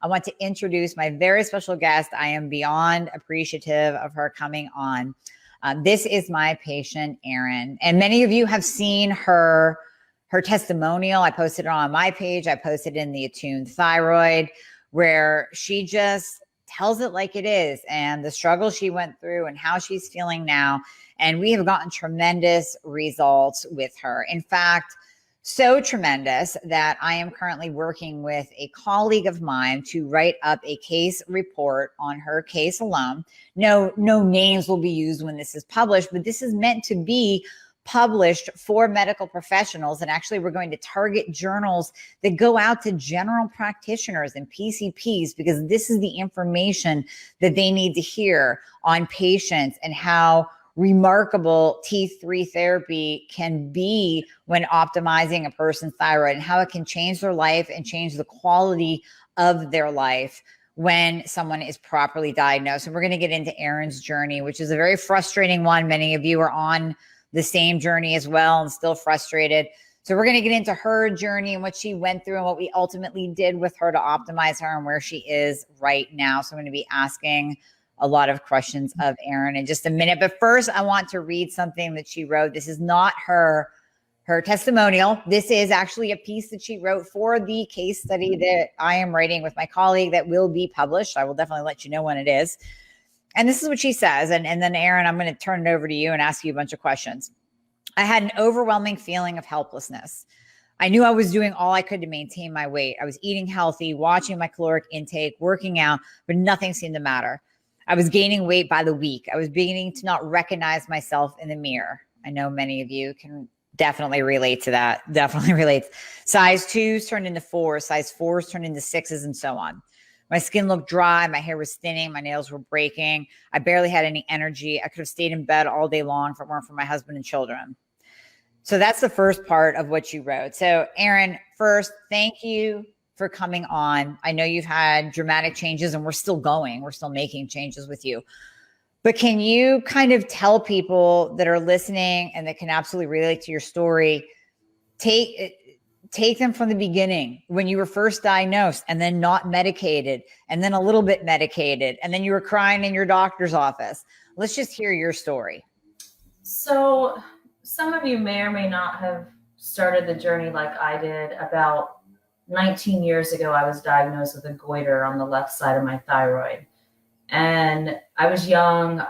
I want to introduce my very special guest. I am beyond appreciative of her coming on. This is my patient, Erin, and many of you have seen her testimonial. I posted it on my page. I posted it in the Attuned Thyroid, where she just tells it like it is and the struggle she went through and how she's feeling now. And we have gotten tremendous results with her. In fact, so tremendous that I am currently working with a colleague of mine to write up a case report on her case alone. No names will be used when this is published, but this is meant to be published for medical professionals. And actually, we're going to target journals that go out to general practitioners and PCPs, because this is the information that they need to hear on patients and how remarkable T3 therapy can be when optimizing a person's thyroid, and how it can change their life and change the quality of their life when someone is properly diagnosed. And we're going to get into Erin's journey, which is a very frustrating one. Many of you are on the same journey as well and still frustrated. So we're going to get into her journey and what she went through and what we ultimately did with her to optimize her and where she is right now. So I'm going to be asking a lot of questions of Erin in just a minute. But first, I want to read something that she wrote. This is not her testimonial. This is actually a piece that she wrote for the case study that I am writing with my colleague that will be published. I will definitely let you know when it is. And this is what she says. And then, Erin, I'm going to turn it over to you and ask you a bunch of questions. I had an overwhelming feeling of helplessness. I knew I was doing all I could to maintain my weight. I was eating healthy, watching my caloric intake, working out, but nothing seemed to matter. I was gaining weight by the week. I was beginning to not recognize myself in the mirror. I know many of you can definitely relate to that. Definitely relates. Size 2s turned into 4s, size 4s turned into 6s, and so on. My skin looked dry. My hair was thinning. My nails were breaking. I barely had any energy. I could have stayed in bed all day long if it weren't for my husband and children. So that's the first part of what you wrote. So Erin, first, thank you for coming on. I know you've had dramatic changes and we're still going. We're still making changes with you. But can you kind of tell people that are listening and that can absolutely relate to your story, take them from the beginning when you were first diagnosed and then not medicated and then a little bit medicated and then you were crying in your doctor's office. Let's just hear your story. So some of you may or may not have started the journey like I did. About 19 years ago, I was diagnosed with a goiter on the left side of my thyroid. And I was young,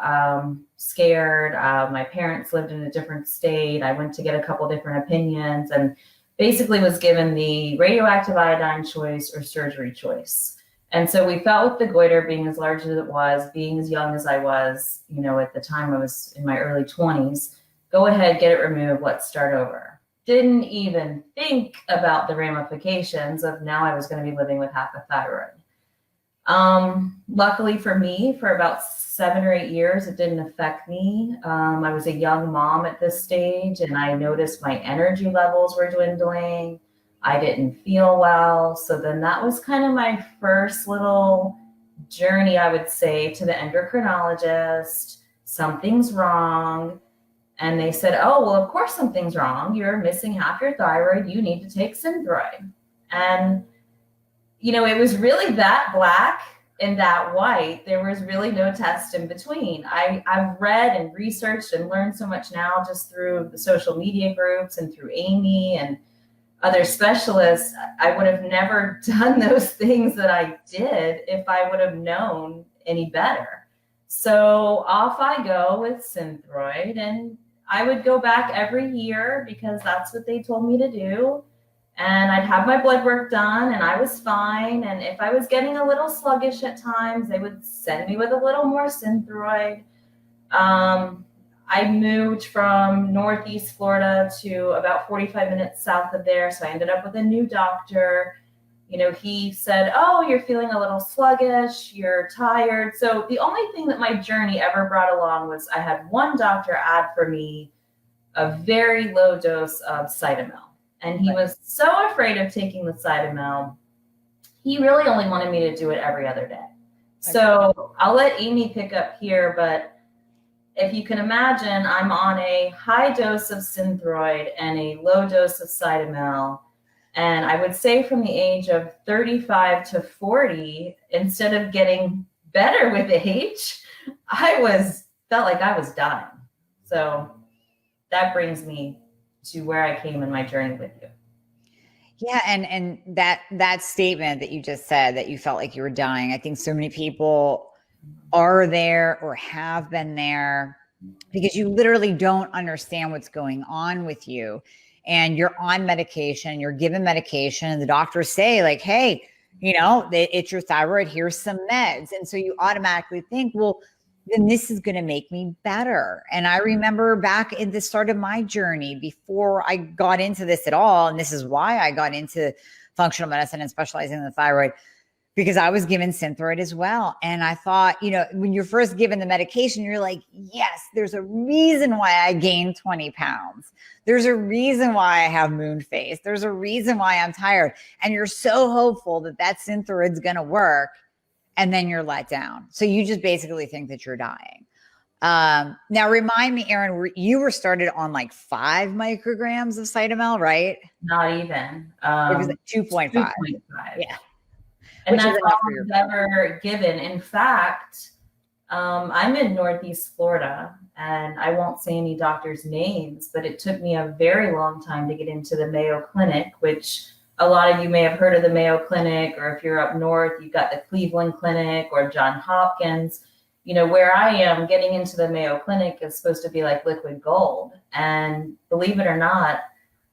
scared. My parents lived in a different state. I went to get a couple different opinions and basically was given the radioactive iodine choice or surgery choice. And so we felt with the goiter being as large as it was, being as young as I was, at the time I was in my early 20s, go ahead, get it removed, let's start over. Didn't even think about the ramifications of now I was going to be living with half a thyroid. Luckily for me, for about 7 or 8 years, it didn't affect me. I was a young mom at this stage, and I noticed my energy levels were dwindling. I didn't feel well. So then that was kind of my first little journey, I would say, to the endocrinologist. Something's wrong. And they said, oh, well, of course something's wrong. You're missing half your thyroid. You need to take Synthroid. And, it was really that black and that white. There was really no test in between. I've read and researched and learned so much now just through the social media groups and through Amie and other specialists. I would have never done those things that I did if I would have known any better. So off I go with Synthroid, and I would go back every year because that's what they told me to do. And I'd have my blood work done and I was fine. And if I was getting a little sluggish at times, they would send me with a little more Synthroid. I moved from Northeast Florida to about 45 minutes south of there. So I ended up with a new doctor. He said, oh, you're feeling a little sluggish, you're tired. So the only thing that my journey ever brought along was I had one doctor add for me a very low dose of Cytomel. And he was so afraid of taking the Cytomel, he really only wanted me to do it every other day. So I'll let Amie pick up here, but if you can imagine, I'm on a high dose of Synthroid and a low dose of Cytomel. And I would say from the age of 35 to 40, instead of getting better with age, felt like I was dying. So that brings me to where I came in my journey with you. Yeah, and that statement that you just said, that you felt like you were dying, I think so many people are there or have been there because you literally don't understand what's going on with you. And you're on medication, you're given medication, and the doctors say, like, hey, it's your thyroid, here's some meds. And so you automatically think, well, then this is going to make me better. And I remember back at the start of my journey, before I got into this at all, and this is why I got into functional medicine and specializing in the thyroid, because I was given Synthroid as well. And I thought, when you're first given the medication, you're like, yes, there's a reason why I gained 20 pounds. There's a reason why I have moon face. There's a reason why I'm tired. And you're so hopeful that Synthroid's going to work. And then you're let down. So you just basically think that you're dying. Now remind me, Erin, you were started on like 5 micrograms of Cytomel, right? Not even. It was like 2.5. 2.5. Yeah. And that's all I was ever given. In fact, I'm in Northeast Florida, and I won't say any doctors' names, but it took me a very long time to get into the Mayo Clinic, which a lot of you may have heard of the Mayo Clinic, or if you're up north, you've got the Cleveland Clinic or Johns Hopkins. Where I am, getting into the Mayo Clinic is supposed to be like liquid gold. And believe it or not,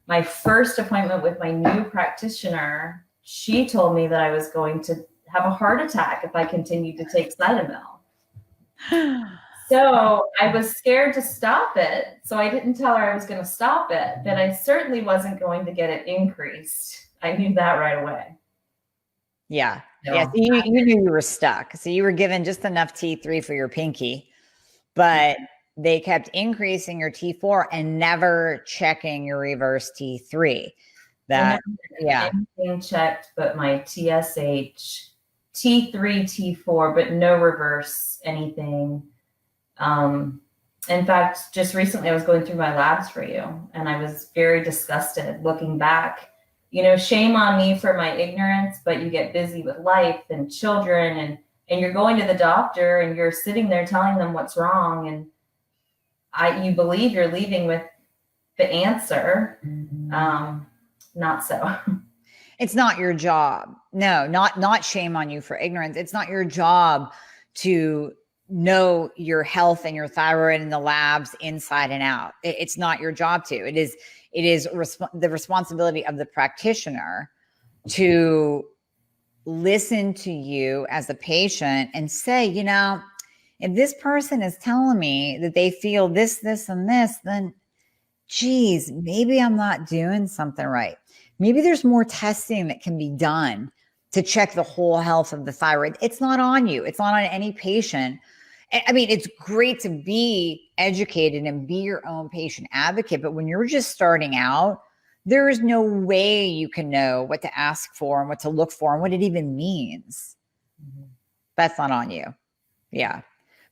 my first appointment with my new practitioner, she told me that I was going to have a heart attack if I continued to take Cytomel. So I was scared to stop it. So I didn't tell her I was going to stop it, but I certainly wasn't going to get it increased. I knew that right away. Yeah. So you knew you were stuck. So you were given just enough T3 for your pinky, but they kept increasing your T4 and never checking your reverse T3. Anything checked but my TSH, T3, T4, but no reverse anything. In fact, just recently I was going through my labs for you, and I was very disgusted looking back. Shame on me for my ignorance, but you get busy with life and children, and you're going to the doctor and you're sitting there telling them what's wrong, and you believe you're leaving with the answer. Not so. It's not your job. No, not shame on you for ignorance. It's not your job to know your health and your thyroid and the labs inside and out. It's not your job to. It is the responsibility of the practitioner to listen to you as a patient and say, if this person is telling me that they feel this, and this, then geez, maybe I'm not doing something right. Maybe there's more testing that can be done to check the whole health of the thyroid. It's not on you. It's not on any patient. I mean, it's great to be educated and be your own patient advocate, but when you're just starting out, there is no way you can know what to ask for and what to look for and what it even means. Mm-hmm. That's not on you. Yeah.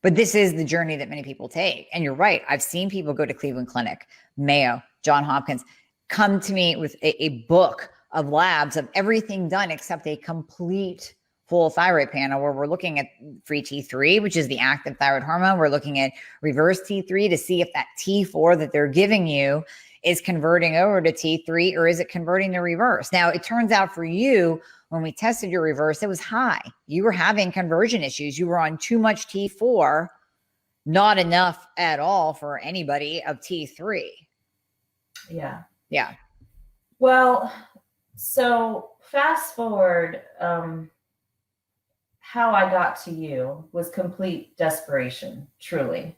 But this is the journey that many people take. And you're right. I've seen people go to Cleveland Clinic, Mayo, Johns Hopkins, come to me with a book of labs of everything done except a complete full thyroid panel, where we're looking at free T3, which is the active thyroid hormone. We're looking at reverse T3 to see if that T4 that they're giving you is converting over to T3, or is it converting to reverse? Now, it turns out for you, when we tested your reverse, it was high. You were having conversion issues. You were on too much T4, not enough at all for anybody of T3. Yeah. Yeah. Well, so fast forward, how I got to you was complete desperation, truly.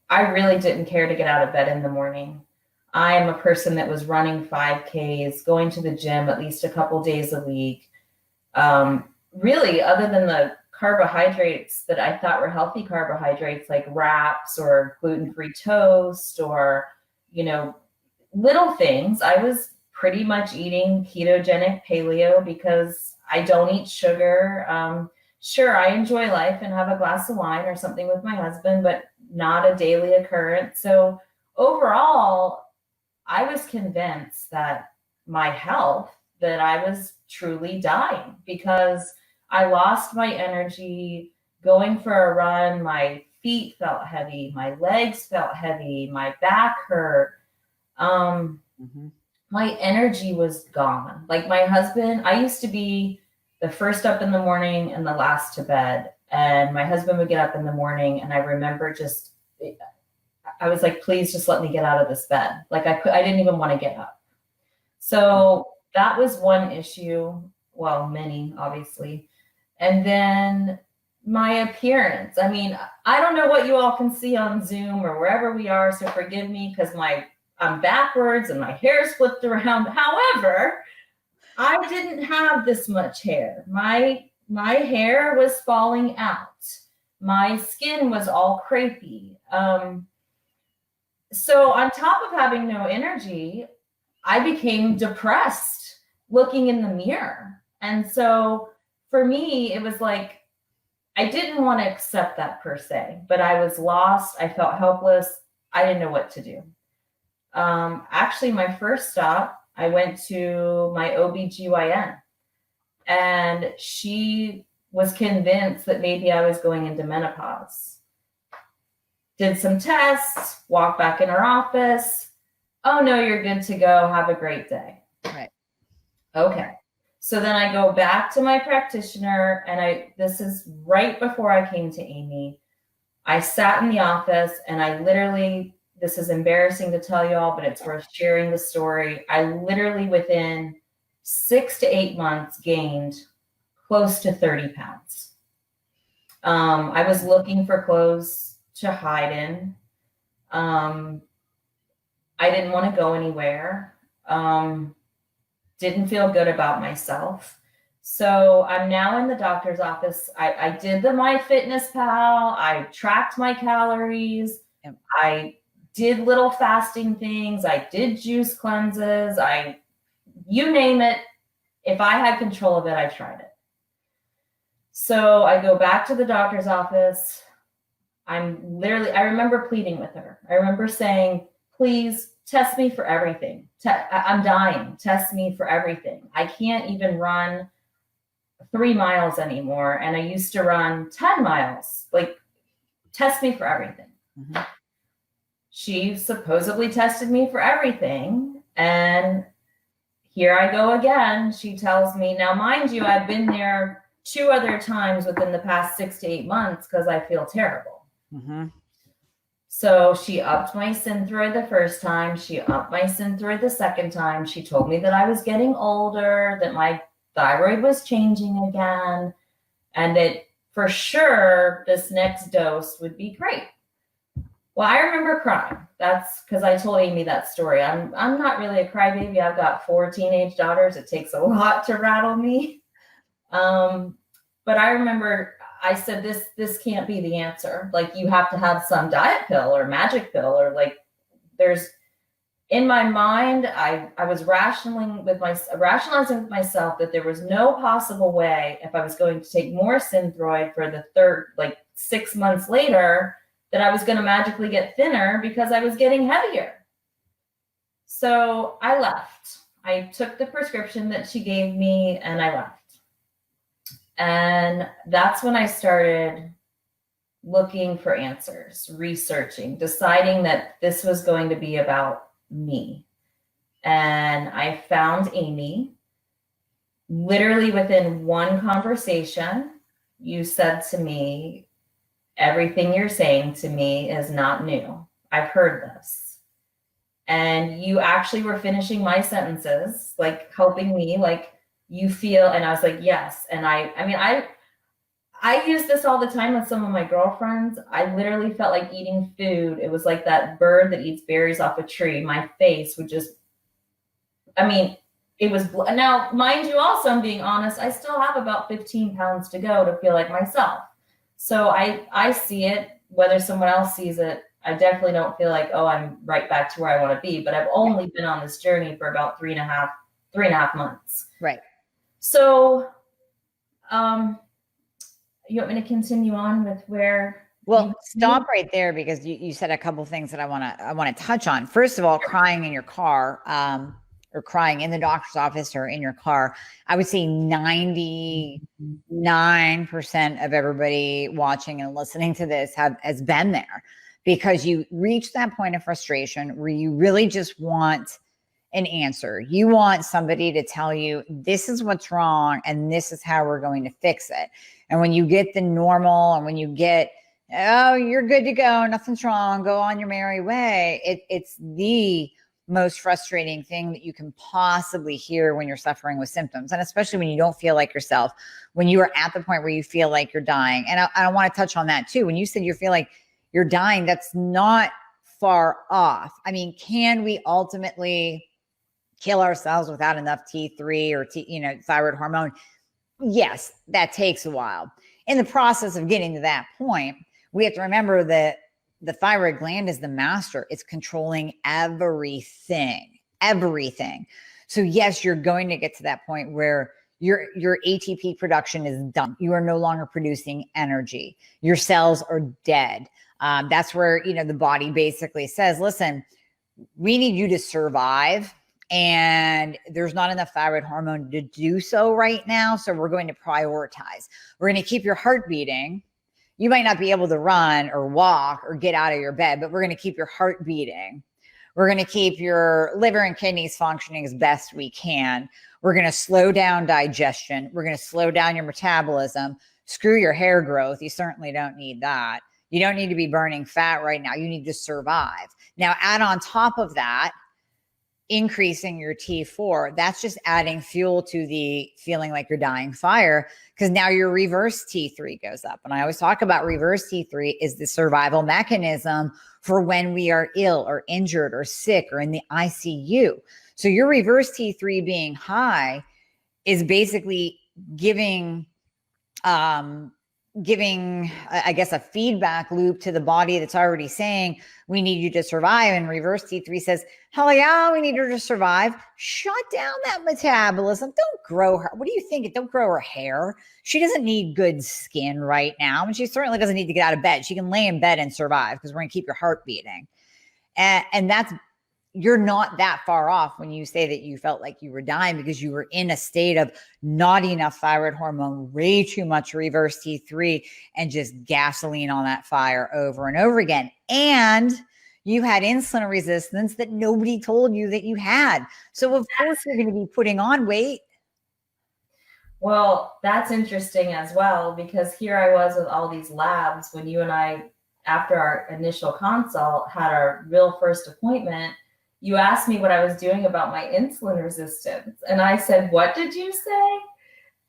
I really didn't care to get out of bed in the morning. I am a person that was running 5Ks, going to the gym at least a couple days a week. Really, other than the carbohydrates that I thought were healthy carbohydrates, like wraps or gluten-free toast or, little things, I was pretty much eating ketogenic paleo because I don't eat sugar. Sure, I enjoy life and have a glass of wine or something with my husband, but not a daily occurrence. So overall, I was convinced that my health that I was truly dying, because I lost my energy going for a run. My feet felt heavy, my legs felt heavy, my back hurt. My energy was gone. Like my husband, I used to be the first up in the morning and the last to bed. And my husband would get up in the morning, and I remember I was like, please just let me get out of this bed. Like I didn't even want to get up. So that was one issue. Well, many, obviously. And then my appearance. I mean, I don't know what you all can see on Zoom or wherever we are, so forgive me because I'm backwards and my hair's flipped around. However, I didn't have this much hair. My hair was falling out. My skin was all crepey. So on top of having no energy, I became depressed looking in the mirror. And so for me, it was like, I didn't want to accept that per se, but I was lost. I felt helpless. I didn't know what to do. Actually, my first stop, I went to my OBGYN, and she was convinced that maybe I was going into menopause. Did some tests, walked back in her office. Oh no, you're good to go. Have a great day. Right. Okay. So then I go back to my practitioner, and this is right before I came to Amie. I sat in the office, and I literally, this is embarrassing to tell you all, but it's worth sharing the story. I literally within 6 to 8 months gained close to 30 pounds. I was looking for clothes to hide in. I didn't want to go anywhere. Didn't feel good about myself. So I'm now in the doctor's office. I did the MyFitnessPal. I tracked my calories. Yep. I did little fasting things. I did juice cleanses. You name it. If I had control of it, I tried it. So I go back to the doctor's office. I remember pleading with her. I remember saying, please test me for everything. I'm dying. Test me for everything. I can't even run 3 miles anymore. And I used to run 10 miles. Like, test me for everything. Mm-hmm. She supposedly tested me for everything. And here I go again. She tells me, now, mind you, I've been there 2 other times within the past 6 to 8 months because I feel terrible. Mm-hmm. So she upped my Synthroid the first time. She upped my Synthroid the second time. She told me that I was getting older, that my thyroid was changing again, and that for sure this next dose would be great. Well, I remember crying. That's because I told Amie that story. I'm not really a crybaby. I've got 4 teenage daughters. It takes a lot to rattle me. But I remember I said, this can't be the answer. Like, you have to have some diet pill or magic pill, or like in my mind, I was rationalizing with myself that there was no possible way, if I was going to take more Synthroid for the third, 6 months later, that I was going to magically get thinner because I was getting heavier. So I left. I took the prescription that she gave me and I left. And that's when I started looking for answers, researching, deciding that this was going to be about me. And I found Amie. Literally within one conversation, you said to me, everything you're saying to me is not new. I've heard this. And you actually were finishing my sentences, helping me, you feel, and I was like, yes. And I use this all the time with some of my girlfriends. I literally felt like eating food. It was like that bird that eats berries off a tree. My face would just, it was, now, mind you, also, I'm being honest, I still have about 15 pounds to go to feel like myself. So I see it, whether someone else sees it. I definitely don't feel like, I'm right back to where I want to be, but I've only been on this journey for about three and a half months. Right. So, you want me to continue on with where? Well, stop right there, because you said a couple of things that I want to touch on. First of all, crying in your car, or crying in the doctor's office or in your car, I would say 99% of everybody watching and listening to this has been there, because you reach that point of frustration where you really just want an answer. You want somebody to tell you, this is what's wrong and this is how we're going to fix it. And when you get the normal, and when you get, oh, you're good to go, nothing's wrong, go on your merry way, it's the most frustrating thing that you can possibly hear when you're suffering with symptoms. And especially when you don't feel like yourself, when you are at the point where you feel like you're dying. And I want to touch on that too. When you said you feel like you're dying, that's not far off. I mean, can we ultimately kill ourselves without enough T3 or thyroid hormone? Yes, that takes a while. In the process of getting to that point, we have to remember that the thyroid gland is the master. It's controlling everything. So yes, you're going to get to that point where your ATP production is done. You are no longer producing energy. Your cells are dead. That's where, the body basically says, listen, we need you to survive. And there's not enough thyroid hormone to do so right now. So we're going to prioritize. We're going to keep your heart beating. You might not be able to run or walk or get out of your bed, but we're going to keep your heart beating. We're going to keep your liver and kidneys functioning as best we can. We're going to slow down digestion. We're going to slow down your metabolism. Screw your hair growth. You certainly don't need that. You don't need to be burning fat right now. You need to survive. Now, add on top of that, increasing your T4, that's just adding fuel to the feeling like you're dying fire, because now your reverse T3 goes up. And I always talk about reverse T3 is the survival mechanism for when we are ill or injured or sick or in the ICU. So your reverse T3 being high is basically giving, I guess, a feedback loop to the body that's already saying, we need you to survive. And reverse T3 says, hell yeah, we need her to survive. Shut down that metabolism. Don't grow her. What do you think? Don't grow her hair. She doesn't need good skin right now. And she certainly doesn't need to get out of bed. She can lay in bed and survive, because we're going to keep your heart beating. And that's, you're not that far off when you say that you felt like you were dying, because you were in a state of not enough thyroid hormone, way too much reverse T3, and just gasoline on that fire over and over again. And you had insulin resistance that nobody told you that you had. So of course you're going to be putting on weight. Well, that's interesting as well, because here I was with all these labs when you and I, after our initial consult, had our real first appointment. You asked me what I was doing about my insulin resistance. And I said, what did you say?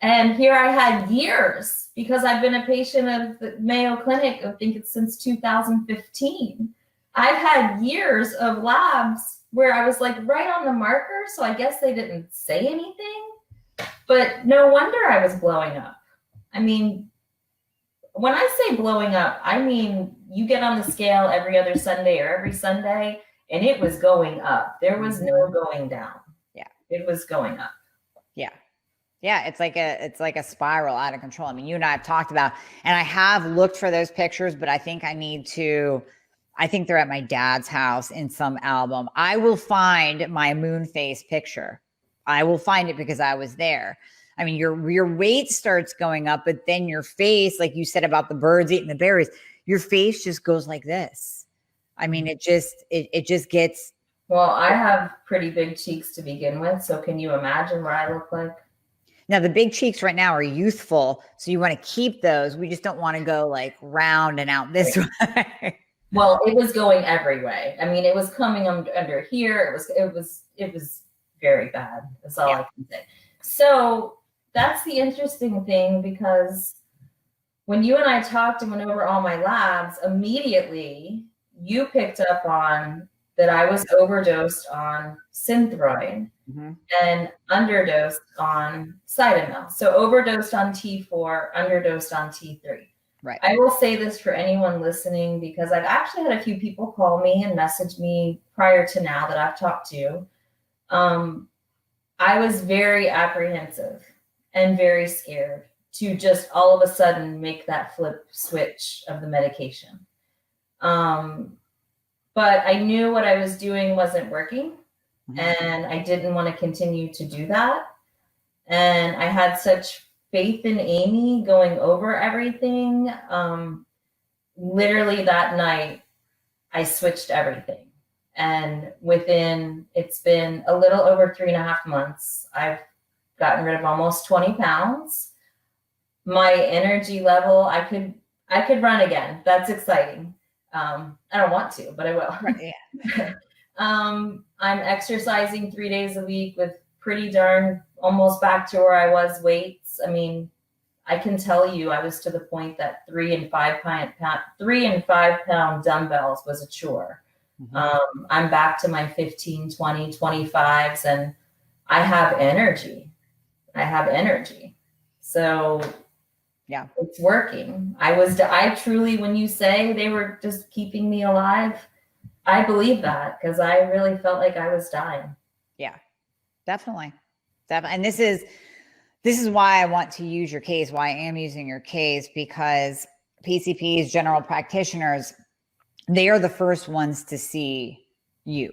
And here I had years, because I've been a patient of the Mayo Clinic, I think it's since 2015. I've had years of labs where I was like right on the marker. So I guess they didn't say anything, but no wonder I was blowing up. I mean, when I say blowing up, I mean, you get on the scale every other Sunday or every Sunday, and it was going up. There was no going down. Yeah. It was going up. Yeah. Yeah. It's like a spiral out of control. I mean, you and I have talked about, and I have looked for those pictures, but I think they're at my dad's house in some album. I will find my moon phase picture. I will find it because I was there. I mean, your weight starts going up, but then your face, like you said about the birds eating the berries, your face just goes like this. I mean, it just gets. Well, I have pretty big cheeks to begin with. So can you imagine what I look like? Now, the big cheeks right now are youthful. So you want to keep those. We just don't want to go like round and out this way. Well, it was going every way. I mean, it was coming under here. It was very bad. That's all I can say. So that's the interesting thing, because when you and I talked and went over all my labs, immediately you picked up on that I was overdosed on Synthroid and underdosed on Cytomel. So overdosed on T4, underdosed on T3. Right. I will say this for anyone listening, because I've actually had a few people call me and message me prior to now that I've talked to. I was very apprehensive and very scared to just all of a sudden make that flip switch of the medication. But I knew what I was doing wasn't working. and I didn't want to continue to do that. And I had such faith in Amie going over everything. Literally that night, I switched everything. And it's been a little over 3.5 months, I've gotten rid of almost 20 pounds. My energy level, I could run again. That's exciting. I don't want to, but I will. Right, yeah. I'm exercising 3 days a week with pretty darn almost back to where I was weights. I mean, I can tell you, I was to the point that 3 and 5 pound dumbbells was a chore. I'm back to my 15, 20, 25s, and I have energy. So yeah, it's working. I truly, when you say they were just keeping me alive, I believe that, because I really felt like I was dying. Yeah, definitely. And this is why I want to use your case, why I am using your case, because PCPs, general practitioners, they are the first ones to see you.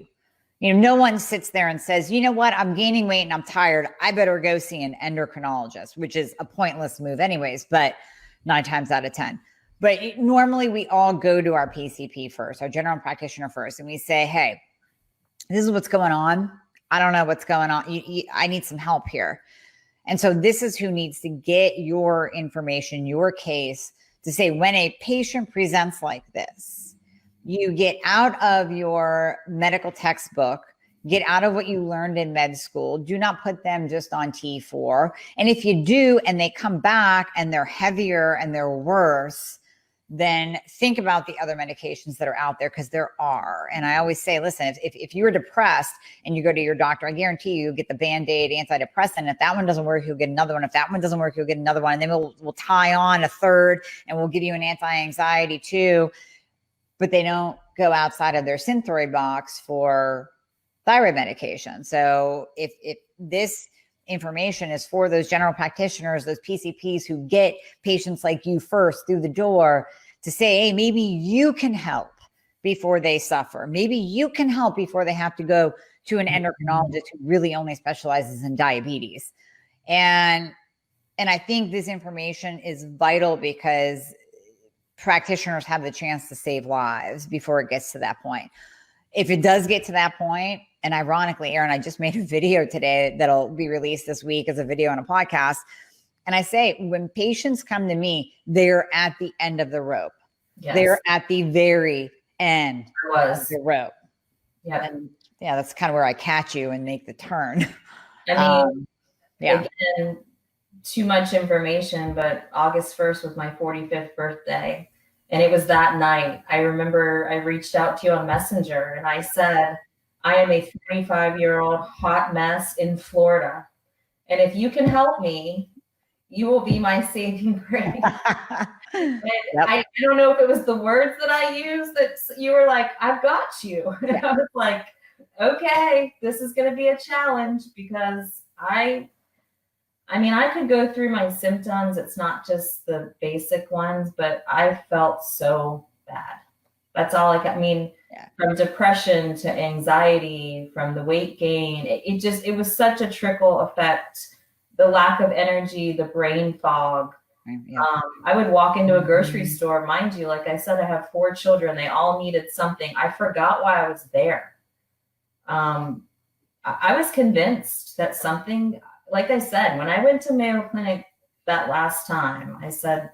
You know, no one sits there and says, you know what, I'm gaining weight and I'm tired, I better go see an endocrinologist, which is a pointless move anyways, but 9 times out of 10. But normally we all go to our PCP first, our general practitioner first, and we say, hey, this is what's going on. I don't know what's going on. I need some help here. And so this is who needs to get your information, your case, to say when a patient presents like this, you get out of your medical textbook, get out of what you learned in med school. Do not put them just on T4. And if you do, and they come back and they're heavier and they're worse, then think about the other medications that are out there, because there are. And I always say, listen, if you're depressed and you go to your doctor, I guarantee you get the Band-Aid antidepressant. If that one doesn't work, you'll get another one. If that one doesn't work, you'll get another one. And then we'll tie on a third, and we'll give you an anti-anxiety too. But they don't go outside of their Synthroid box for thyroid medication. So if this information is for those general practitioners, those PCPs who get patients like you first through the door, to say, hey, maybe you can help before they suffer. Maybe you can help before they have to go to an endocrinologist who really only specializes in diabetes. And I think this information is vital, because practitioners have the chance to save lives before it gets to that point. If it does get to that point, and ironically, Erin, I just made a video today that'll be released this week as a video and a podcast. And I say, when patients come to me, they're at the end of the rope. Yes. They're at the very end of the rope. Yeah. And yeah, that's kind of where I catch you and make the turn. I mean, again, too much information, but August 1st was my 45th birthday. And it was that night. I remember I reached out to you on Messenger and I said, I am a 35-year-old hot mess in Florida. And if you can help me, you will be my saving grace. Yep. I don't know if it was the words that I used that you were like, I've got you. And I was like, okay, this is going to be a challenge, because I could go through my symptoms. It's not just the basic ones, but I felt so bad. That's all from depression to anxiety, from the weight gain, it was such a trickle effect. The lack of energy, the brain fog. Yeah. I would walk into a grocery store, mind you, like I said, I have 4 children. They all needed something. I forgot why I was there. I was convinced that something, like I said, when I went to Mayo Clinic that last time, I said,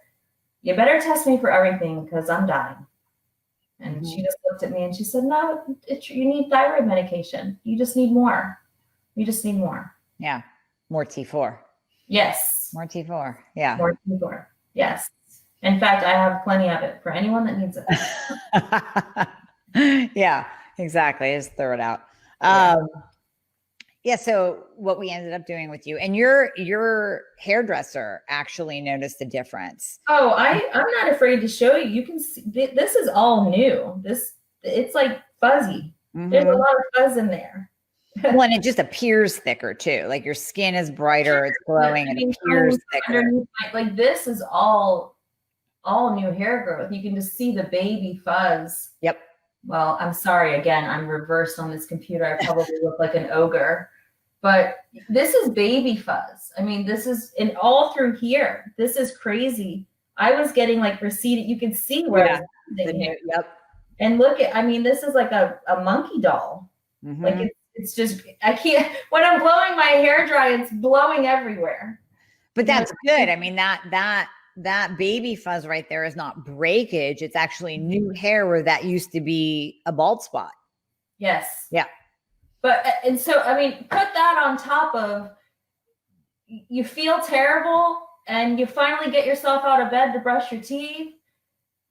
you better test me for everything, because I'm dying. And she just looked at me and she said, no, you need thyroid medication. You just need more. Yeah. More T4. Yes. More T4. Yeah. More T4. Yes. In fact, I have plenty of it for anyone that needs it. Yeah, exactly. Just throw it out. Yeah. So what we ended up doing with you, and your hairdresser actually noticed a difference. Oh, I'm not afraid to show you. You can see, this is all new. It's like fuzzy. Mm-hmm. There's a lot of fuzz in there. Well, and it just appears thicker too. Like your skin is brighter, it's glowing, and it appears thicker. Like this is all new hair growth. You can just see the baby fuzz. Yep. Well, I'm sorry. Again, I'm reversed on this computer. I probably look like an ogre, but this is baby fuzz. I mean, this is in all through here. This is crazy. I was getting like receded. You can see where I was here. Yep. And look at, I mean, this is like a monkey doll. Mm-hmm. Like it's just, I can't, when I'm blowing my hair dry, it's blowing everywhere. But that's good. I mean, that baby fuzz right there is not breakage. It's actually new hair where that used to be a bald spot. Yes. Yeah. But, and so, I mean, put that on top of, you feel terrible and you finally get yourself out of bed to brush your teeth,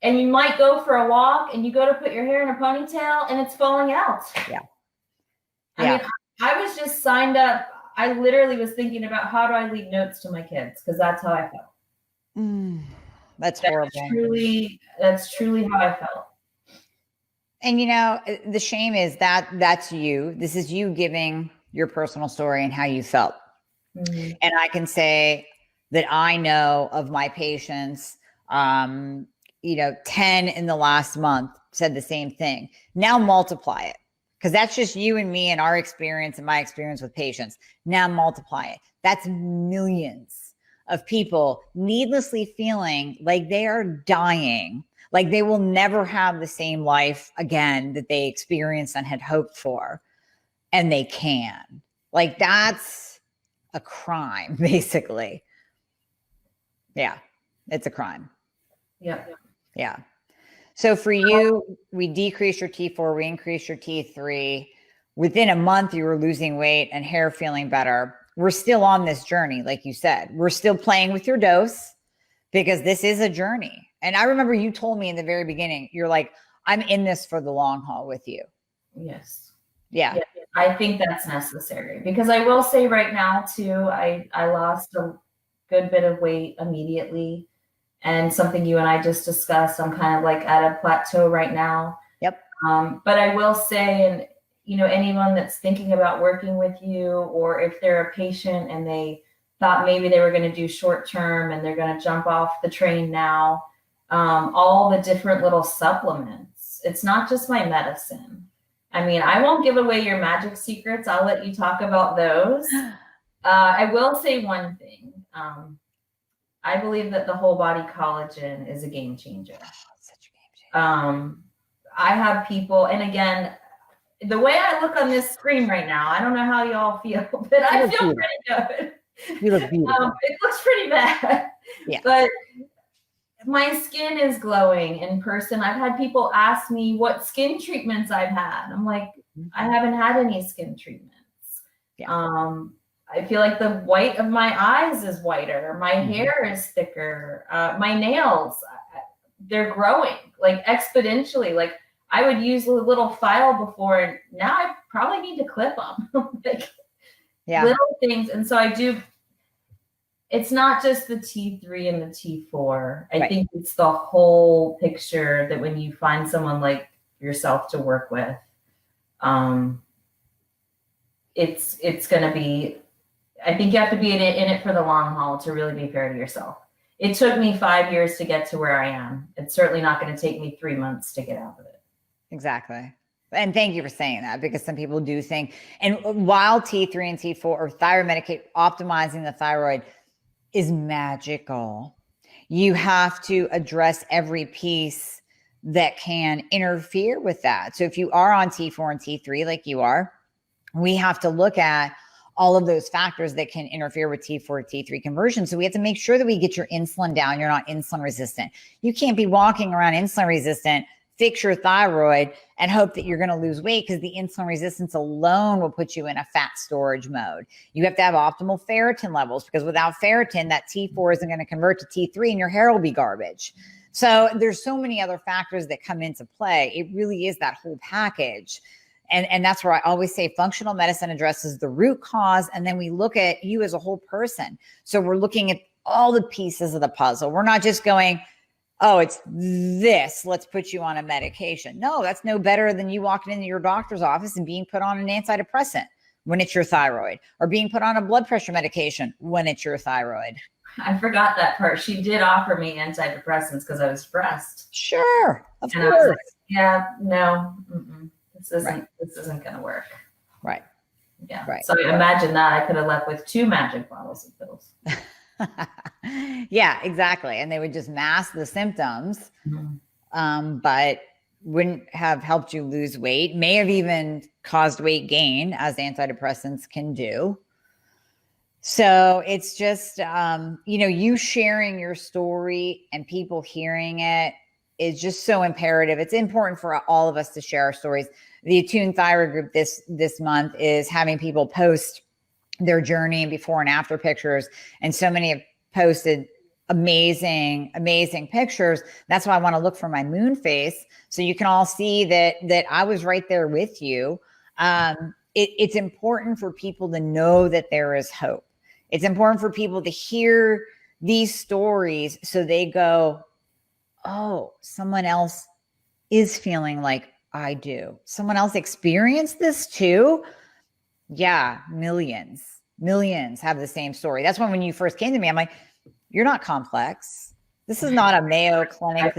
and you might go for a walk and you go to put your hair in a ponytail and it's falling out. Yeah. I mean, I was just signed up. I literally was thinking about how do I leave notes to my kids, because that's how I felt. That's horrible. That's truly how I felt. And you know, the shame is that that's you. This is you giving your personal story and how you felt. Mm-hmm. And I can say that I know of my patients, 10 in the last month said the same thing. Now multiply it, because that's just you and me and our experience and my experience with patients. Now multiply it. That's millions of people needlessly feeling like they are dying, like they will never have the same life again that they experienced and had hoped for. And they can. Like, that's a crime, basically. Yeah, it's a crime. Yeah. Yeah. So for you, we decreased your T4, we increased your T3. Within a month, you were losing weight and hair feeling better. We're still on this journey, like you said. We're still playing with your dose, because this is a journey. And I remember you told me in the very beginning, you're like, I'm in this for the long haul with you. Yes. Yeah. I think that's necessary, because I will say right now too, I lost a good bit of weight immediately. And something you and I just discussed, I'm kind of like at a plateau right now. Yep. But I will say, and anyone that's thinking about working with you, or if they're a patient and they thought maybe they were going to do short term and they're going to jump off the train now, all the different little supplements. It's not just my medicine. I mean, I won't give away your magic secrets. I'll let you talk about those. I will say one thing. I believe that the whole body collagen is a game changer. Such a game changer. I have people, and again, the way I look on this screen right now, I don't know how y'all feel, but I feel pretty good. You look beautiful. It looks pretty bad. Yeah. But my skin is glowing in person. I've had people ask me what skin treatments I've had. I'm like, I haven't had any skin treatments. Yeah. I feel like the white of my eyes is whiter. My hair is thicker. My nails, they're growing like exponentially. Like, I would use a little file before, and now I probably need to clip them. Little things. And so I do. It's not just the T3 and the T4. I think it's the whole picture that when you find someone like yourself to work with, it's going to be, I think you have to be in it for the long haul to really be fair to yourself. It took me 5 years to get to where I am. It's certainly not going to take me 3 months to get out of it. Exactly. And thank you for saying that, because some people do think, and while T3 and T4 or thyroid medicated, optimizing the thyroid is magical, you have to address every piece that can interfere with that. So if you are on T4 and T3, like you are, we have to look at all of those factors that can interfere with T4 to T3 conversion. So we have to make sure that we get your insulin down. You're not insulin resistant. You can't be walking around insulin resistant, fix your thyroid, and hope that you're going to lose weight, because the insulin resistance alone will put you in a fat storage mode. You have to have optimal ferritin levels, because without ferritin, that T4 isn't going to convert to T3 and your hair will be garbage. So there's so many other factors that come into play. It really is that whole package. And that's where I always say functional medicine addresses the root cause, and then we look at you as a whole person. So we're looking at all the pieces of the puzzle. We're not just going, oh, it's this, let's put you on a medication. No, that's no better than you walking into your doctor's office and being put on an antidepressant when it's your thyroid, or being put on a blood pressure medication when it's your thyroid. I forgot that part. She did offer me antidepressants because I was depressed. Sure, of course. Yeah, no, this isn't going to work. Right. Yeah. Right. So imagine that I could have left with 2 magic bottles of pills. Yeah, exactly. And they would just mask the symptoms, but wouldn't have helped you lose weight, may have even caused weight gain, as antidepressants can do. So it's just, you sharing your story and people hearing it is just so imperative. It's important for all of us to share our stories. The Attuned Thyroid Group this month is having people post their journey before and after pictures. And so many have posted amazing pictures. That's why I want to look for my moon face, so you can all see that I was right there with you. It's important for people to know that there is hope. It's important for people to hear these stories so they go, oh, someone else is feeling like I do. Someone else experienced this too. Yeah, millions have the same story. That's when you first came to me, I'm like, you're not complex. This is not a Mayo Clinic.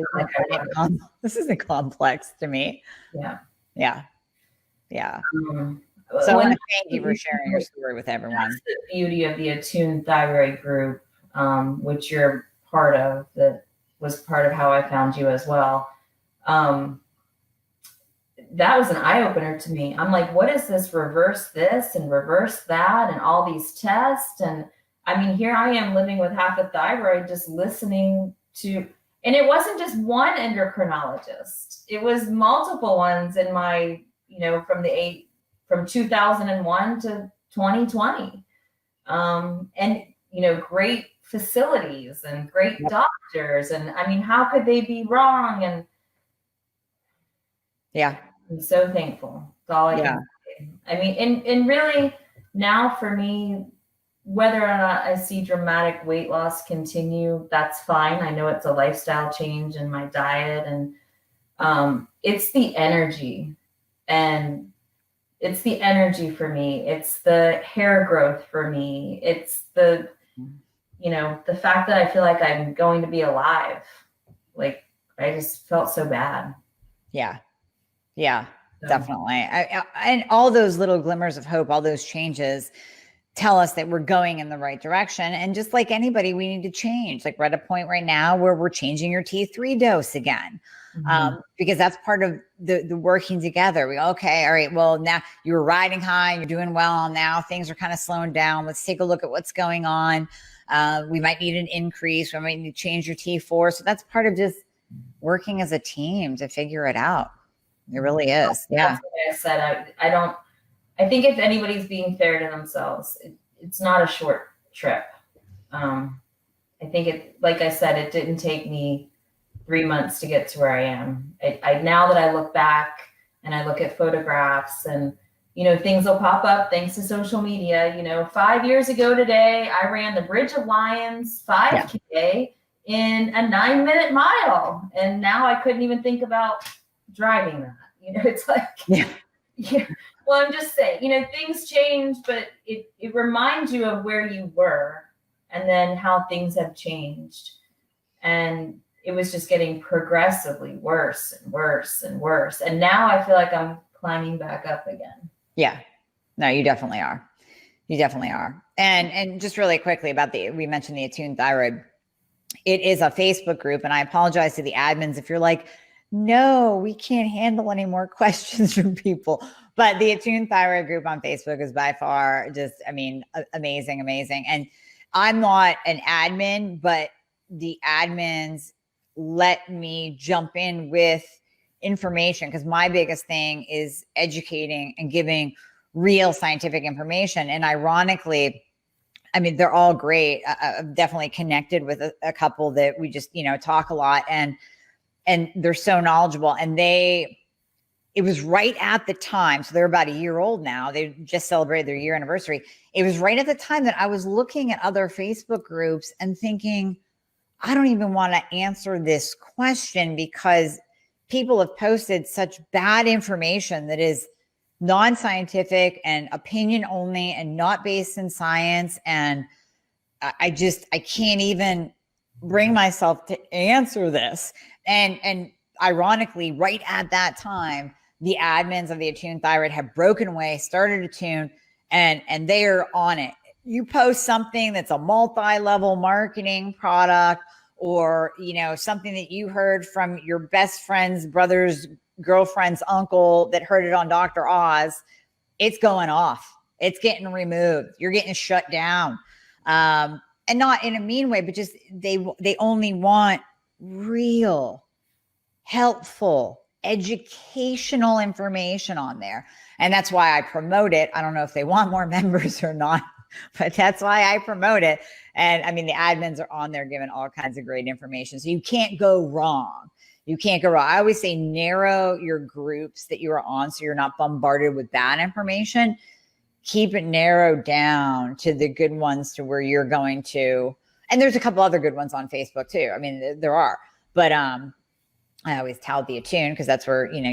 This isn't complex to me. Yeah. Yeah. Yeah. So I want to thank you for sharing your story with everyone. That's the beauty of the Attuned Thyroid Group, which you're part of, that was part of how I found you as well. That was an eye-opener to me. I'm like, what is this reverse this and reverse that and all these tests? And I mean, here I am living with half a thyroid, just listening to, and it wasn't just one endocrinologist. It was multiple ones in my, from 2001 to 2020. And, great facilities and great doctors. And I mean, how could they be wrong? And yeah, I'm so thankful. That's all I can say. I mean, and really now for me, whether or not I see dramatic weight loss continue, that's fine. I know it's a lifestyle change in my diet, and it's the energy. And it's the energy for me. It's the hair growth for me. It's the fact that I feel like I'm going to be alive. Like, I just felt so bad. Yeah. Yeah, definitely. And all those little glimmers of hope, all those changes tell us that we're going in the right direction. And just like anybody, we need to change. Like we're at a point right now where we're changing your T3 dose again, because that's part of the working together. We okay, all right, well, now you were riding high, you're doing well. Now things are kind of slowing down. Let's take a look at what's going on. We might need an increase. We might need to change your T4. So that's part of just working as a team to figure it out. It really is. Yeah. That's what I said. I think if anybody's being fair to themselves, it's not a short trip. I think like I said, it didn't take me 3 months to get to where I am. Now that I look back and I look at photographs and, things will pop up thanks to social media. 5 years ago today, I ran the Bridge of Lions 5K in a 9-minute mile. And now I couldn't even think about driving that. It's like, yeah. Well, I'm just saying, things change, but it reminds you of where you were and then how things have changed. And it was just getting progressively worse and worse and worse. And now I feel like I'm climbing back up again. Yeah, no, you definitely are. You definitely are. And just really quickly we mentioned the Attuned Thyroid. It is a Facebook group, and I apologize to the admins if you're like, no, we can't handle any more questions from people. But the Attuned Thyroid Group on Facebook is by far just, amazing. And I'm not an admin, but the admins let me jump in with information, because my biggest thing is educating and giving real scientific information. And ironically, they're all great. I've definitely connected with a couple that we just, talk a lot, and they're so knowledgeable. And it was right at the time. So they're about a year old now. They just celebrated their year anniversary. It was right at the time that I was looking at other Facebook groups and thinking, I don't even want to answer this question because people have posted such bad information that is non-scientific and opinion only and not based in science. And I can't even bring myself to answer this. And ironically, right at that time, the admins of the Attuned Thyroid have broken away, started Attune, and they are on it. You post something that's a multi-level marketing product, or, you know, something that you heard from your best friend's brother's girlfriend's uncle that heard it on Dr. Oz, it's going off. It's getting removed. You're getting shut down. And not in a mean way, but just they only want real, helpful, educational information on there. And that's why I promote it. I don't know if they want more members or not, but that's why I promote it. And I mean, the admins are on there giving all kinds of great information. So you can't go wrong. You can't go wrong. I always say narrow your groups that you are on so you're not bombarded with bad information. Keep it narrowed down to the good ones, to where you're going to. And there's a couple other good ones on Facebook too. I mean, there are. But I always tout the Attune because that's where, you know,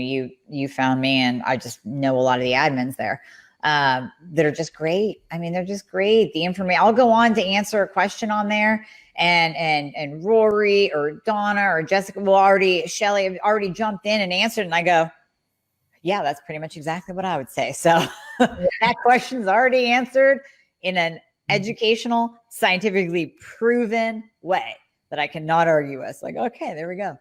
you found me, and I just know a lot of the admins there that are just great. I mean, they're just great. The information, I'll go on to answer a question on there, and Rory or Donna or Jessica Shelly have already jumped in and answered, and I go, yeah, that's pretty much exactly what I would say. So that question's already answered in an educational, scientifically proven way that I cannot argue with. Like, okay, there we go.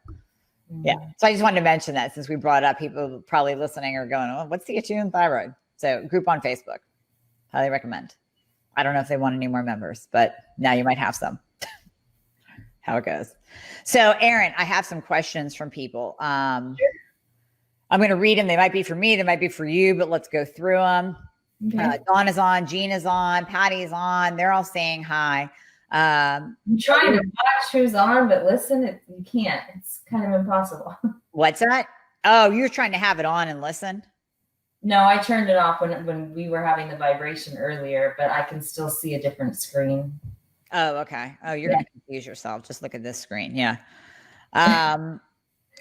Yeah. So I just wanted to mention that, since we brought it up, people probably listening are going, oh, what's the Attuned Thyroid? So group on Facebook, highly recommend. I don't know if they want any more members, but now you might have some. How it goes. So Erin, I have some questions from people. I'm going to read them. They might be for me, they might be for you, but let's go through them. Okay. Dawn is on, Jean is on, Patty's on. They're all saying hi. I'm trying to watch who's on, but listen, you can't. It's kind of impossible. What's that? Oh, you're trying to have it on and listen? No, I turned it off when we were having the vibration earlier, but I can still see a different screen. Oh, okay. Oh, you're going to confuse yourself. Just look at this screen. Yeah.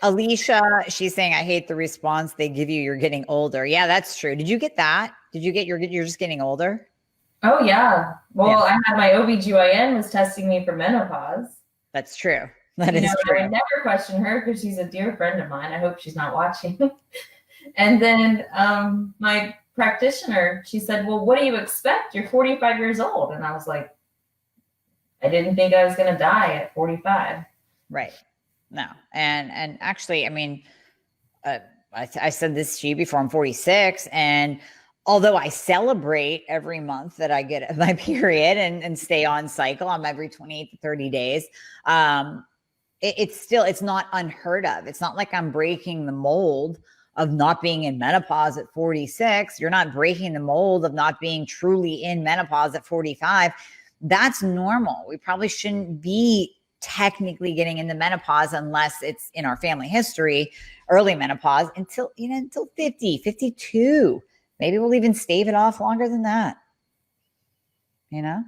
Alicia, she's saying, I hate the response they give you. You're getting older. Yeah, that's true. Did you get that? Did you get you're just getting older? Oh, yeah. Well, yeah. I had my OBGYN was testing me for menopause. That's true. That is true. I never question her because she's a dear friend of mine. I hope she's not watching. And then my practitioner, she said, well, what do you expect? You're 45 years old. And I was like, I didn't think I was going to die at 45. Right. No. And actually, I mean, I said this to you before, I'm 46. And although I celebrate every month that I get my period and stay on cycle, I'm every 28 to 30 days. It's not unheard of. It's not like I'm breaking the mold of not being in menopause at 46. You're not breaking the mold of not being truly in menopause at 45. That's normal. We probably shouldn't be technically getting into menopause unless it's in our family history, early menopause, until 50, 52. Maybe we'll even stave it off longer than that, you know?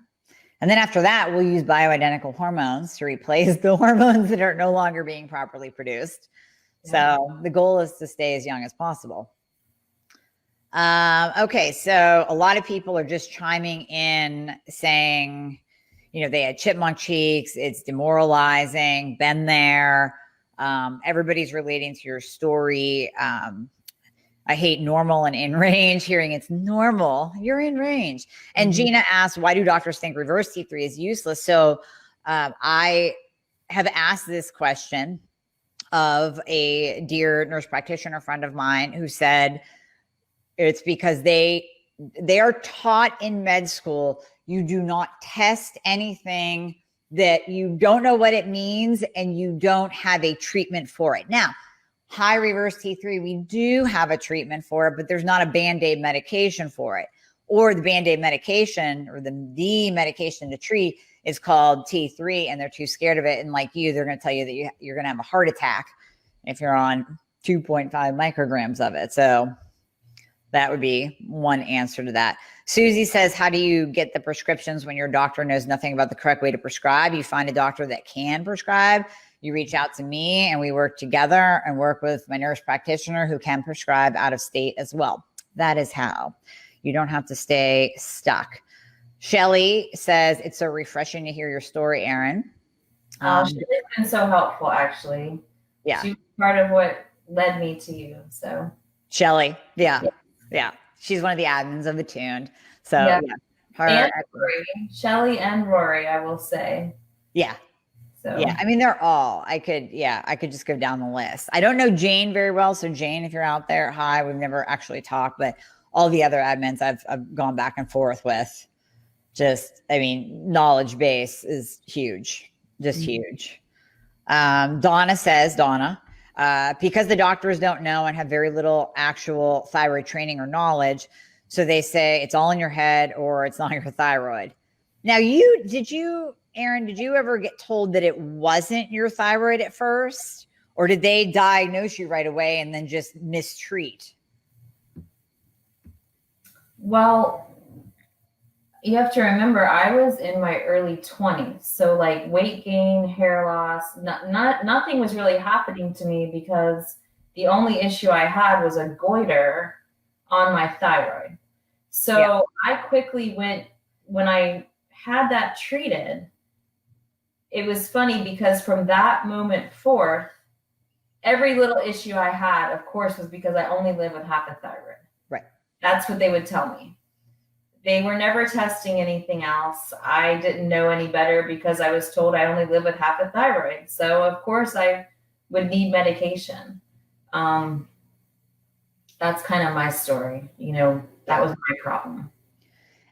And then after that, we'll use bioidentical hormones to replace the hormones that are no longer being properly produced. So the goal is to stay as young as possible. Okay, so a lot of people are just chiming in saying, you know, they had chipmunk cheeks. It's demoralizing. Been there. Everybody's relating to your story. I hate normal and in range. Hearing it's normal, you're in range. And Gina asked, why do doctors think reverse T3 is useless? So I have asked this question of a dear nurse practitioner friend of mine who said it's because they are taught in med school, you do not test anything that you don't know what it means and you don't have a treatment for it. Now, high reverse T3, we do have a treatment for it, but there's not a Band-Aid medication for it. Or the Band-Aid medication or the medication to treat is called T3, and they're too scared of it. And like you, they're going to tell you that you're going to have a heart attack if you're on 2.5 micrograms of it. So that would be one answer to that. Susie says, how do you get the prescriptions when your doctor knows nothing about the correct way to prescribe? You find a doctor that can prescribe. You reach out to me and we work together and work with my nurse practitioner who can prescribe out of state as well. That is how. You don't have to stay stuck. Shelly says, it's so refreshing to hear your story, Erin. She's been so helpful, actually. Yeah. She was part of what led me to you. So Shelly. Yeah. Yeah. She's one of the admins of Attuned. So yeah. Her. And Rory, Shelly and Rory, I will say. Yeah. So yeah. I mean, they're all, I could just go down the list. I don't know Jane very well. So Jane, if you're out there, hi, we've never actually talked, but all the other admins I've gone back and forth with. Just, I mean, knowledge base is huge, just huge. Donna says, because the doctors don't know and have very little actual thyroid training or knowledge, so they say it's all in your head or it's not your thyroid. Now, Erin, did you ever get told that it wasn't your thyroid at first, or did they diagnose you right away and then just mistreat? Well, you have to remember, I was in my early 20s. So like weight gain, hair loss, nothing was really happening to me because the only issue I had was a goiter on my thyroid. So I quickly went, when I had that treated, it was funny because from that moment forth, every little issue I had, of course, was because I only live with hypothyroid. Right. That's what they would tell me. They were never testing anything else. I didn't know any better because I was told I only live with hypothyroid. So of course I would need medication. That's kind of my story. That was my problem.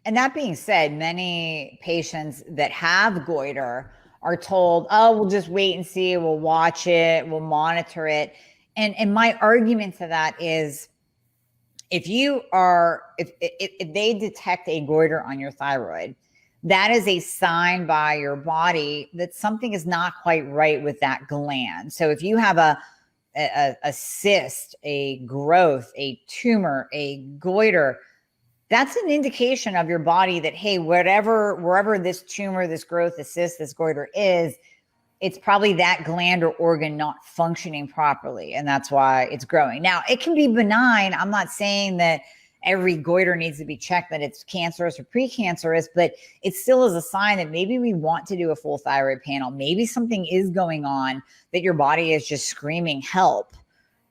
And that being said, many patients that have goiter are told, oh, we'll just wait and see. We'll watch it. We'll monitor it. And my argument to that is, if they detect a goiter on your thyroid, that is a sign by your body that something is not quite right with that gland. So if you have a cyst, a growth, a tumor, a goiter, that's an indication of your body that, hey, wherever this tumor, this growth, this cyst, this goiter is, it's probably that gland or organ not functioning properly. And that's why it's growing. Now, it can be benign. I'm not saying that every goiter needs to be checked, that it's cancerous or precancerous, but it still is a sign that maybe we want to do a full thyroid panel. Maybe something is going on that your body is just screaming help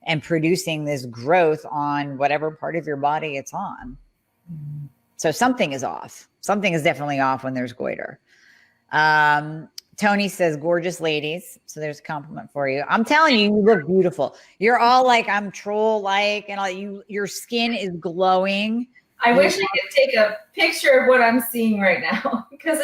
and producing this growth on whatever part of your body it's on. So something is off. Something is definitely off when there's goiter. Tony says, gorgeous ladies. So there's a compliment for you. I'm telling you, you look beautiful. You're all like, I'm troll-like, and all your skin is glowing. I wish I could take a picture of what I'm seeing right now because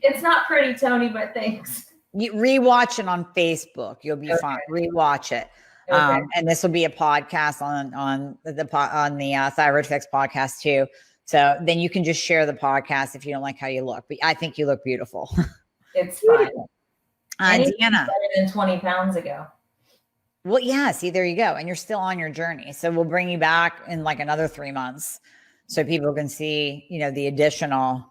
it's not pretty, Tony, but thanks. You rewatch it on Facebook. You'll be fine. Rewatch it. Okay. And this will be a podcast on the Thyroid Fix podcast too. So then you can just share the podcast if you don't like how you look. But I think you look beautiful. It's fine. Deanna. Better than 20 pounds ago. Well, yeah. See, there you go. And you're still on your journey. So we'll bring you back in like another 3 months so people can see, the additional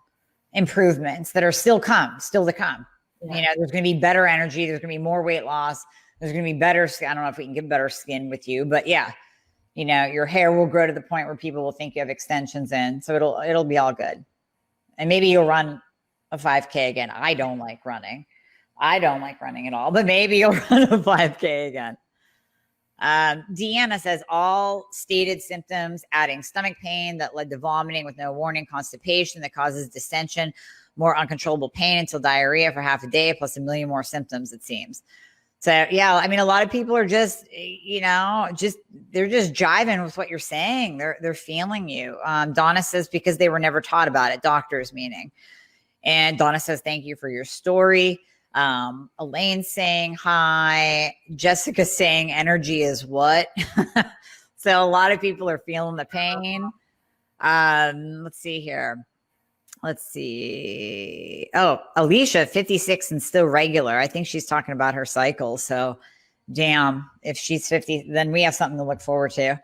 improvements that are still to come. Yeah. There's going to be better energy. There's going to be more weight loss. There's going to be better skin. I don't know if we can get better skin with you, but yeah, your hair will grow to the point where people will think you have extensions in. So it'll be all good. And maybe you'll run a 5K again. I don't like running. I don't like running at all, but maybe you'll run a 5K again. Deanna says all stated symptoms, adding stomach pain that led to vomiting with no warning, constipation that causes distension, more uncontrollable pain until diarrhea for half a day, plus a million more symptoms, it seems. So, yeah, I mean, a lot of people are just, they're just jiving with what you're saying. They're feeling you. Donna says, because they were never taught about it, doctors meaning. And Donna says, thank you for your story. Elaine saying hi. Jessica saying energy is what? So a lot of people are feeling the pain. Let's see here. Let's see. Oh, Alicia, 56 and still regular. I think she's talking about her cycle. So damn, if she's 50, then we have something to look forward to.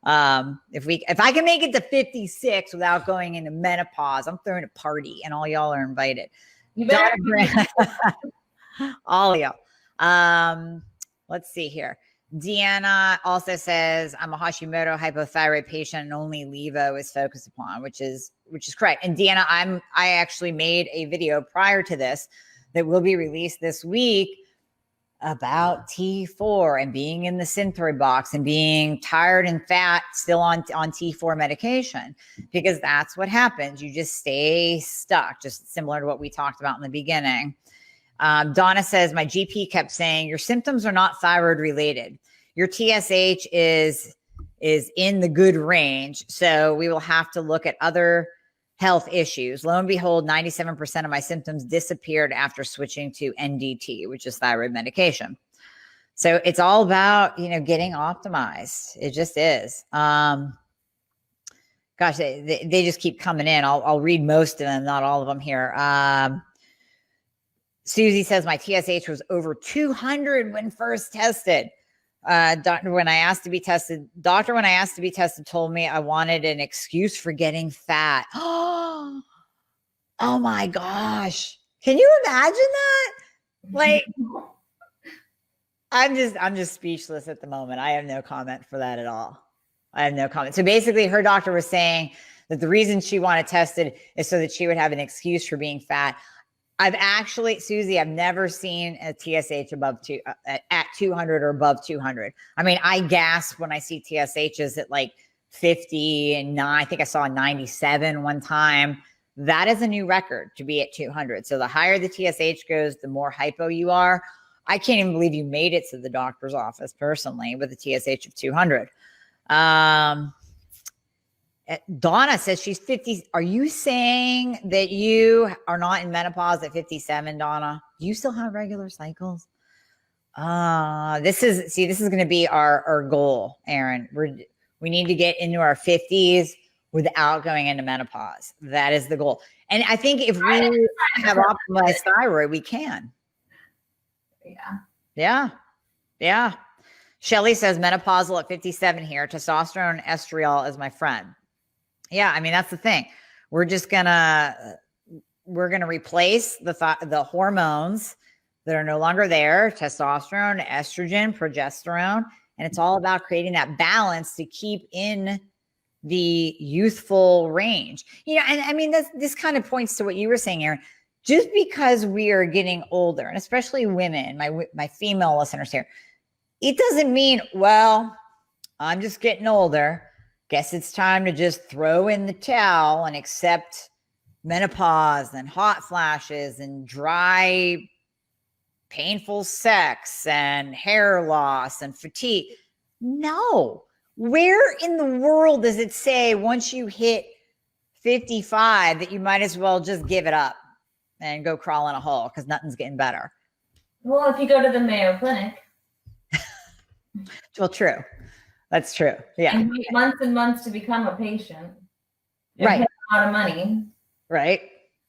If I can make it to 56 without going into menopause, I'm throwing a party and all y'all are invited. You better. All y'all. Let's see here. Deanna also says, I'm a Hashimoto hypothyroid patient and only Levo is focused upon, which is correct. And Deanna, I actually made a video prior to this that will be released this week about T4 and being in the Synthroid box and being tired and fat still on T4 medication, because that's what happens. You just stay stuck, just similar to what we talked about in the beginning. Donna says, my GP kept saying, your symptoms are not thyroid related. Your TSH is in the good range. So we will have to look at other health issues. Lo and behold, 97% of my symptoms disappeared after switching to NDT, which is thyroid medication. So it's all about, getting optimized. It just is. Gosh, they just keep coming in. I'll read most of them, not all of them here. Susie says, my TSH was over 200 when first tested. Doctor, when I asked to be tested, told me I wanted an excuse for getting fat. Oh my gosh. Can you imagine that? Like, I'm just speechless at the moment. I have no comment for that at all. I have no comment. So basically her doctor was saying that the reason she wanted tested is so that she would have an excuse for being fat. Susie, I've never seen a TSH at 200 or above 200. I mean, I gasp when I see TSHs at like 50 and 9. I think I saw 97 one time. That is a new record to be at 200. So the higher the TSH goes, the more hypo you are. I can't even believe you made it to the doctor's office personally with a TSH of 200. Donna says she's 50. Are you saying that you are not in menopause at 57, Donna? Do you still have regular cycles? This is going to be our goal, Erin. We need to get into our 50s without going into menopause. That is the goal. And I think if we have optimized thyroid, we can. Yeah. Shelly says menopausal at 57 here. Testosterone and estriol is my friend. Yeah, I mean, that's the thing. We're gonna replace the hormones that are no longer there: testosterone, estrogen, progesterone, and it's all about creating that balance to keep in the youthful range. And I mean, this kind of points to what you were saying, Erin. Just because we are getting older, and especially women, my female listeners here, it doesn't mean, well, I'm just getting older. Guess it's time to just throw in the towel and accept menopause and hot flashes and dry, painful sex and hair loss and fatigue. No. Where in the world does it say once you hit 55 that you might as well just give it up and go crawl in a hole because nothing's getting better? Well, if you go to the Mayo Clinic. Well, true. That's true. Yeah. And wait months and months to become a patient. Right. Pay a lot of money. Right.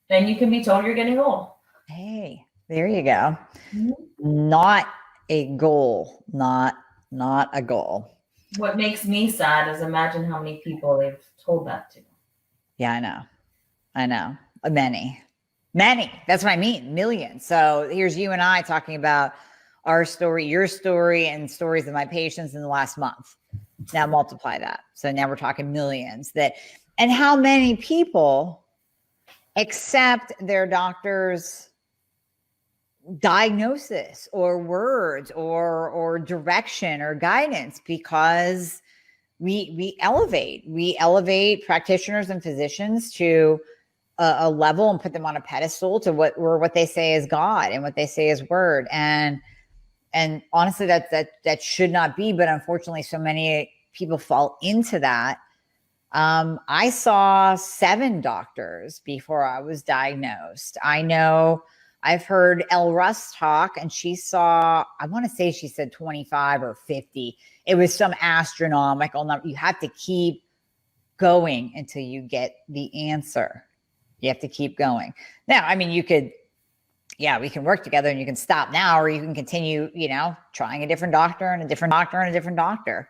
Then you can be told you're getting old. Hey, there you go. Mm-hmm. Not a goal. Not a goal. What makes me sad is imagine how many people they've told that to. Yeah, I know. Many. That's what I mean. Millions. So here's you and I talking about our story, your story, and stories of my patients in the last month. Now multiply that. So now we're talking millions. And how many people accept their doctor's diagnosis or words or direction or guidance because we elevate practitioners and physicians to a level and put them on a pedestal to what they say is God and what they say is word. And honestly, that should not be, but unfortunately, so many people fall into that. I saw 7 doctors before I was diagnosed. I know I've heard Elle Russ talk, and she saw, I want to say she said 25 or 50. It was some astronomical number. You have to keep going until you get the answer. You have to keep going. Now, I mean, we can work together and you can stop now, or you can continue, trying a different doctor and a different doctor and a different doctor.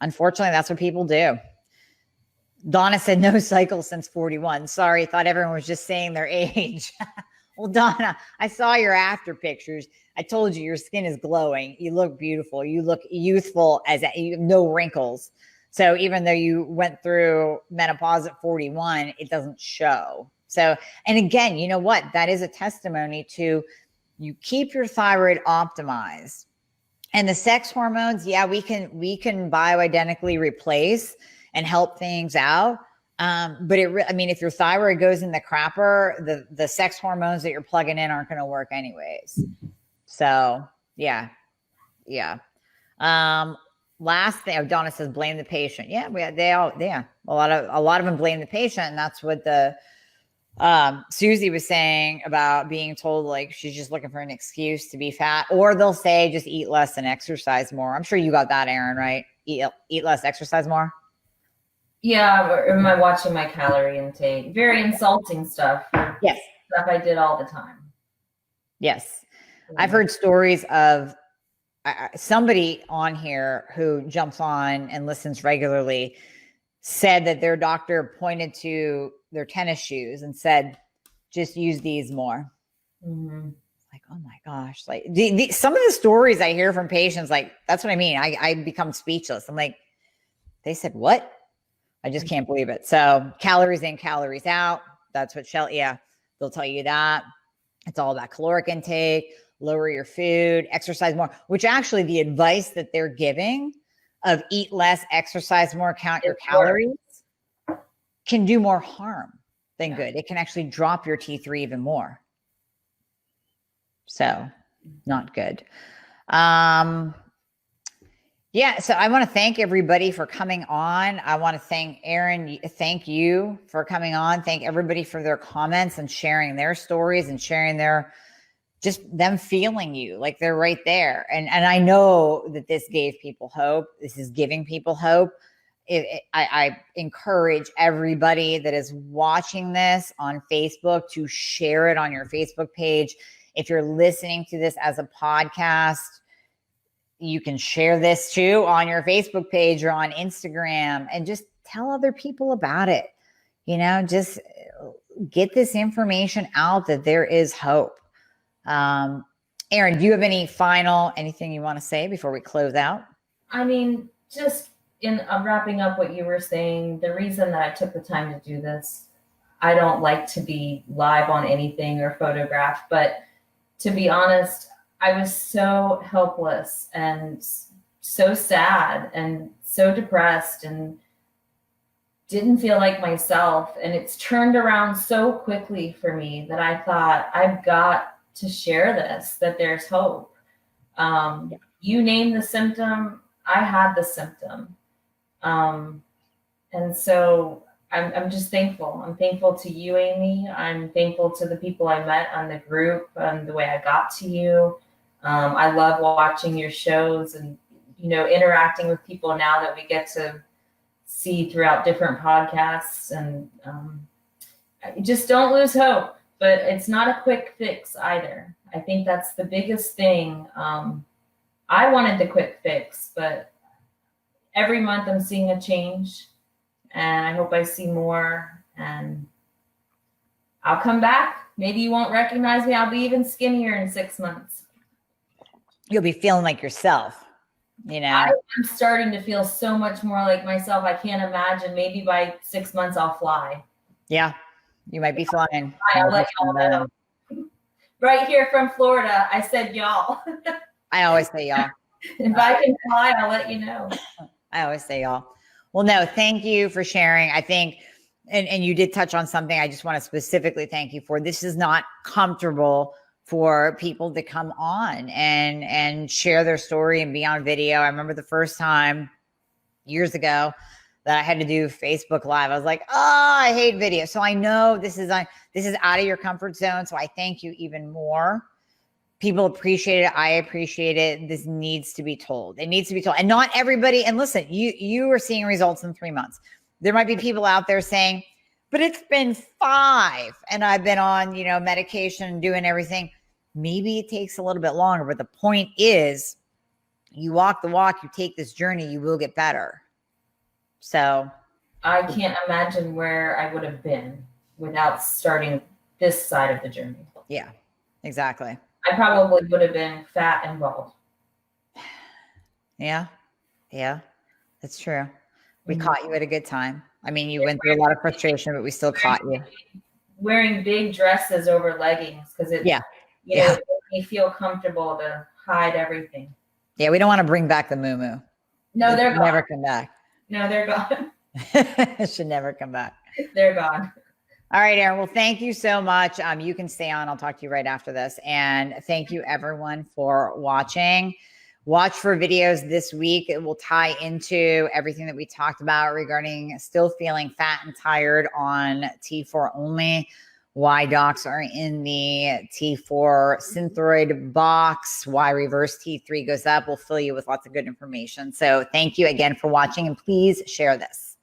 Unfortunately, that's what people do. Donna said no cycle since 41. Sorry, thought everyone was just saying their age. Well, Donna, I saw your after pictures. I told you your skin is glowing. You look beautiful. You look youthful you have no wrinkles. So even though you went through menopause at 41, it doesn't show. So, and again, you know what? That is a testimony to you keep your thyroid optimized. And the sex hormones, yeah, we can bioidentically replace and help things out. But if your thyroid goes in the crapper, the sex hormones that you're plugging in aren't going to work anyways. So yeah. Last thing, Donna says, blame the patient. Yeah, a lot of them blame the patient, and that's what the Susie was saying about being told like she's just looking for an excuse to be fat, or they'll say just eat less and exercise more. I'm sure you got that, Erin, right? Eat less, exercise more. Yeah, or am I watching my calorie intake? Very insulting stuff. Yes, stuff I did all the time. Yes, I've heard stories of somebody on here who jumps on and listens regularly said that their doctor pointed to their tennis shoes and said, just use these more. Mm-hmm. Like, oh my gosh. Like some of the stories I hear from patients, like, that's what I mean. I become speechless. I'm like, they said what? I just can't believe it. So calories in, calories out. That's what they'll tell you that. It's all about caloric intake, lower your food, exercise more, which actually the advice that they're giving of eat less, exercise more, count your calories can do more harm than good. It can actually drop your T3 even more. So not good. So I want to thank everybody for coming on. I want to thank Erin. Thank you for coming on. Thank everybody for their comments and sharing their stories and sharing just them feeling you like they're right there. And I know that this gave people hope. This is giving people hope. I encourage everybody that is watching this on Facebook to share it on your Facebook page. If you're listening to this as a podcast, you can share this too on your Facebook page or on Instagram and just tell other people about it. Just get this information out that there is hope. Erin, do you have anything you want to say before we close out? I mean, just in wrapping up what you were saying, the reason that I took the time to do this, I don't like to be live on anything or photographed, but to be honest, I was so helpless and so sad and so depressed and didn't feel like myself. And it's turned around so quickly for me that I thought, I've got to share this, that there's hope. You name the symptom, I had the symptom. And so I'm just thankful. I'm thankful to you, Amie. I'm thankful to the people I met on the group and the way I got to you. I love watching your shows and, interacting with people now that we get to see throughout different podcasts. And just don't lose hope, but it's not a quick fix either. I think that's the biggest thing. I wanted the quick fix, but every month I'm seeing a change, and I hope I see more, and I'll come back. Maybe you won't recognize me. I'll be even skinnier in 6 months. You'll be feeling like yourself, I'm starting to feel so much more like myself. I can't imagine. Maybe by 6 months I'll fly. Yeah, you might be flying. I'll let y'all know. Right here from Florida, I said y'all. I always say y'all. If I can fly, I'll let you know. I always say y'all. Well, no, thank you for sharing. I think, and you did touch on something I just want to specifically thank you for. This is not comfortable for people to come on and share their story and be on video. I remember the first time years ago that I had to do Facebook Live. I was like, oh, I hate video. So I know this is out of your comfort zone. So I thank you even more. People appreciate it. I appreciate it. This needs to be told. It needs to be told. And not everybody. And listen, you are seeing results in 3 months. There might be people out there saying, but it's been 5 and I've been on, medication, doing everything. Maybe it takes a little bit longer, but the point is you walk the walk, you take this journey, you will get better. So I can't imagine where I would have been without starting this side of the journey. Yeah, exactly. I probably would have been fat and bald. Yeah, that's true. We caught you at a good time. I mean, you went through a lot of frustration, but we still caught you. Wearing big dresses over leggings because it me feel comfortable to hide everything. Yeah, we don't want to bring back the moo-moo. No, they're gone. Never come back. No, they're gone. It should never come back. They're gone. All right, Erin. Well, thank you so much. You can stay on. I'll talk to you right after this. And thank you everyone for watching. Watch for videos this week. It will tie into everything that we talked about regarding still feeling fat and tired on T4 only, why docs are in the T4 Synthroid box, why reverse T3 goes up. We'll fill you with lots of good information. So thank you again for watching, and please share this.